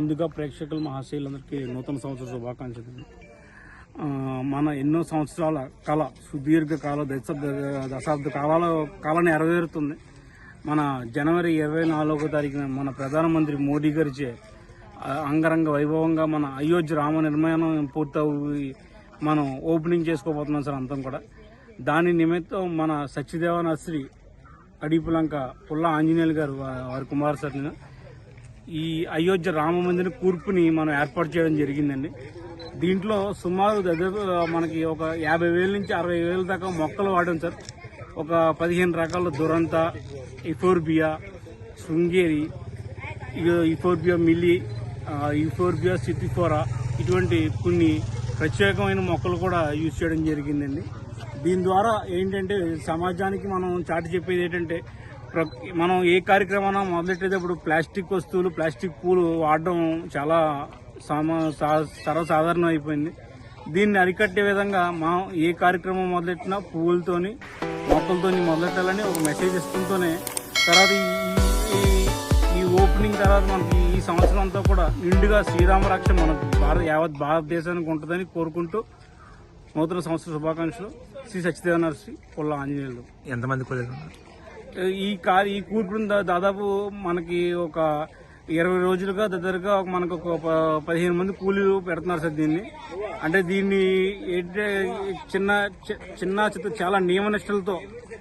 ముందుగా ప్రేక్షకులు మహాశయులందరికీ నూతన సంవత్సర శుభాకాంక్షలు. మన ఎన్నో సంవత్సరాల కళ, సుదీర్ఘ కాల దశాబ్ద కాలం నెరవేరుతుంది. మన జనవరి 24వ తారీఖున మన ప్రధానమంత్రి మోడీ గారిచే అంగరంగ వైభవంగా మన అయోధ్య రామ నిర్మాణం పూర్తయి మనం ఓపెనింగ్ చేసుకోబోతున్నాం సార్. అంతం కూడా దాని నిమిత్తం మన సత్యదేవ నర్సరీ అడిపులంక పుల్ల ఆంజనేయులు గారు వారి కుమార్ సార్ ఈ అయోధ్య రామ మందిర కూర్పుని మనం ఏర్పాటు చేయడం జరిగిందండి. దీంట్లో సుమారు దాదాపు మనకి ఒక 50,000 నుంచి 60,000 దాకా మొక్కలు వాడాం సార్. ఒక 15 రకాల దురంత, ఇఫోర్బియా, శృంగేరి, ఇఫోర్బియా మిల్లీ, ఇఫోర్బియా సిటిఫోరా, ఇటువంటి కొన్ని ప్రత్యేకమైన మొక్కలు కూడా యూజ్ చేయడం జరిగిందండి. దీని ద్వారా ఏంటంటే సమాజానికి మనం చాటి చెప్పేది ఏంటంటే, మనం ఏ కార్యక్రమాన్ని మొదలెట్టేటప్పుడు ప్లాస్టిక్ వస్తువులు, ప్లాస్టిక్ పూలు వాడడం చాలా సర్వసాధారణం అయిపోయింది. దీన్ని అరికట్టే విధంగా మనం ఏ కార్యక్రమం మొదలెట్టినా పువ్వులతోని, మొక్కలతోని మొదలెట్టాలని ఒక మెసేజ్ ఇస్తుంటూనే తర్వాత ఈ ఓపెనింగ్ తర్వాత మనకి ఈ సంవత్సరం అంతా కూడా నిండుగా శ్రీరామ రక్ష మన యావత్ భారతదేశానికి ఉంటుందని కోరుకుంటూ నూతన సంవత్సర శుభాకాంక్షలు. శ్రీ సత్యదేవ నర్సరీ పుల్ల ఆంజనేయులు. ఎంతమంది కూలీలు? ఈ కూర్పుని దాదాపు మనకి ఒక 20 రోజులుగా దగ్గరగా మనకు ఒక 15 మంది కూలీలు పెడుతున్నారు సార్. దీన్ని అంటే దీన్ని చిన్న చాలా నియమనిష్టలతో,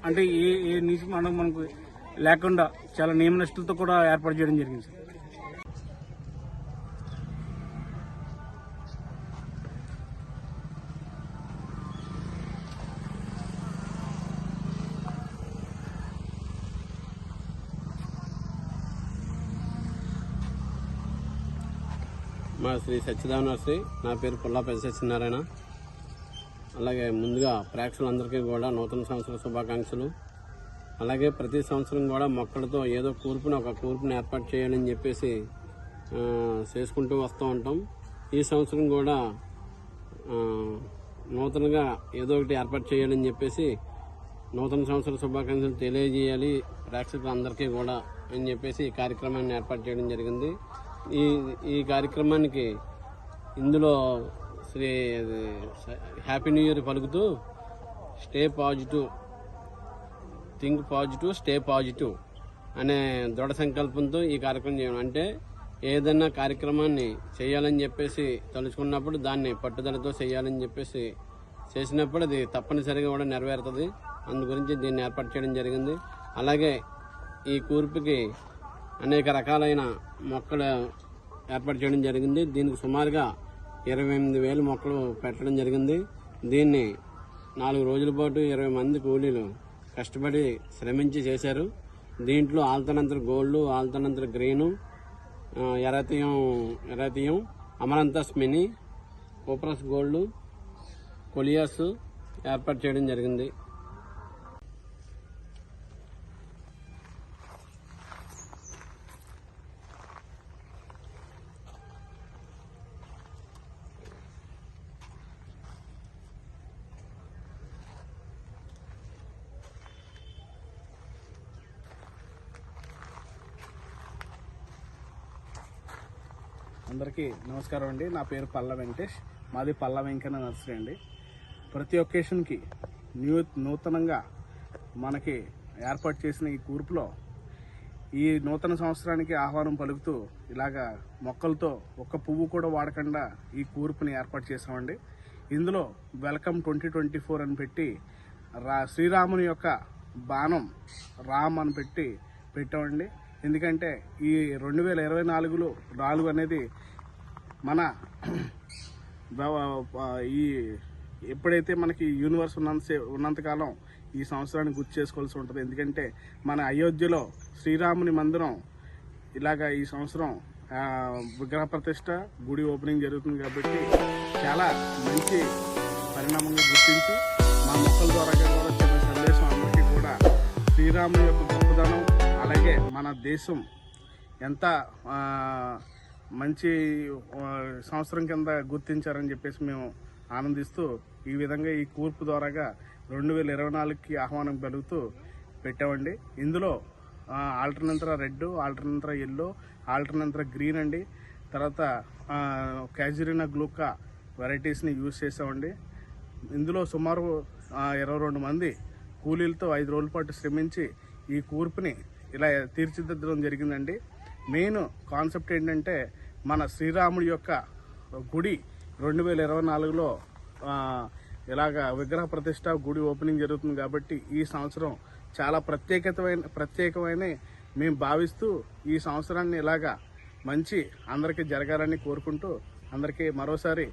అంటే ఏ నీతి మనకు లేకుండా చాలా నియమనిష్టలతో కూడా ఏర్పాటు చేయడం జరిగింది సార్. మా శ్రీ సత్యదేవ నర్సరీ, నా పేరు పుల్లా పెద్ద సత్యనారాయణ. అలాగే ముందుగా ప్రేక్షకులందరికీ కూడా నూతన సంవత్సర శుభాకాంక్షలు. అలాగే ప్రతి సంవత్సరం కూడా మొక్కలతో ఏదో ఒక కూర్పుని ఏర్పాటు చేయాలని చెప్పేసి చేసుకుంటూ వస్తూ ఉంటాం. ఈ సంవత్సరం కూడా నూతనంగా ఏదో ఒకటి ఏర్పాటు చేయాలని చెప్పేసి నూతన సంవత్సర శుభాకాంక్షలు తెలియజేయాలి ప్రేక్షకులందరికీ కూడా అని చెప్పేసి ఈ కార్యక్రమాన్ని ఏర్పాటు చేయడం జరిగింది. ఈ కార్యక్రమానికి ఇందులో శ్రీ హ్యాపీ న్యూ ఇయర్ పలుకుతూ stay positive, think positive, stay positive అనే దృఢ సంకల్పంతో ఈ కార్యక్రమం చేయడం. అంటే ఏదైనా కార్యక్రమాన్ని చేయాలని చెప్పేసి తలుచుకున్నప్పుడు దాన్ని పట్టుదలతో చేయాలని చెప్పేసి చేసినప్పుడు అది తప్పనిసరిగా కూడా నెరవేరుతుంది. అందు గురించి దీన్ని ఏర్పాటు చేయడం జరిగింది. అలాగే ఈ కూర్పుకి అనేక రకాలైన మొక్కలు ఏర్పాటు చేయడం జరిగింది. దీనికి సుమారుగా 28,000 మొక్కలు పెట్టడం జరిగింది. దీన్ని 4 రోజుల పాటు 20 మంది కూలీలు కష్టపడి శ్రమించి చేశారు. దీంట్లో ఆల్తనంతర గోల్డ్, ఆల్తనంతర గ్రీను, ఎరాతియం, అమరంతస్ మినీ, కోప్రస్ గోల్డ్, కొలియాస్ ఏర్పాటు చేయడం జరిగింది. అందరికీ నమస్కారం అండి. నా పేరు పల్ల వెంకటేష్, మాది పల్ల వెంకన్న నర్సరీ అండి. ప్రతి ఒకేషన్కి నూతనంగా మనకి ఏర్పాటు చేసిన ఈ కూర్పులో ఈ నూతన సంవత్సరానికి ఆహ్వానం పలుకుతూ ఇలాగా మొక్కలతో ఒక్క పువ్వు కూడా వాడకుండా ఈ కూర్పుని ఏర్పాటు చేసామండి. ఇందులో వెల్కమ్ 2024 అని పెట్టి శ్రీరాముని యొక్క బాణం రామ్ అని పెట్టామండి. ఎందుకంటే ఈ 2024 అనేది మన ఈ ఎప్పుడైతే మనకి యూనివర్స్ ఉన్నంతకాలం ఈ సంవత్సరాన్ని గుర్తు చేసుకోవాల్సి ఉంటుంది. ఎందుకంటే మన అయోధ్యలో శ్రీరాముని మందిరం ఇలాగా ఈ సంవత్సరం విగ్రహ ప్రతిష్ట, గుడి ఓపెనింగ్ జరుగుతుంది. కాబట్టి చాలా మంచి పరిణామంగా గుర్తించి మా మొక్కల ద్వారా కూడా చిన్న సందేశం అందరికీ కూడా శ్రీరాముని యొక్క గొప్పదనం, అలాగే మన దేశం ఎంత మంచి సంవత్సరం కింద గుర్తించారని చెప్పేసి మేము ఆనందిస్తూ ఈ విధంగా ఈ కూర్పు ద్వారాగా 2024కి ఆహ్వానం పలుకుతూ పెట్టామండి. ఇందులో alternator red, alternator yellow, alternator green అండి. తర్వాత క్యాజురినా గ్లూకా వెరైటీస్ని యూజ్ చేసామండి. ఇందులో సుమారు 22 మంది కూలీలతో 5 రోజుల పాటు శ్రమించి ఈ కూర్పుని ఇలా తీర్చిదిద్దడం జరిగిందండి. మెయిన్ కాన్సెప్ట్ ఏంటంటే మన శ్రీరాముడి యొక్క గుడి 2024లో ఇలాగ విగ్రహ ప్రతిష్ట గుడి ఓపెనింగ్ జరుగుతుంది కాబట్టి ఈ సంవత్సరం చాలా ప్రత్యేకమైన మేము భావిస్తూ ఈ సంవత్సరాన్ని ఇలాగా మంచి అందరికీ జరగాలని కోరుకుంటూ అందరికీ మరోసారి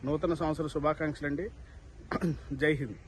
నూతన సంవత్సర శుభాకాంక్షలు అండి. జై హింద్.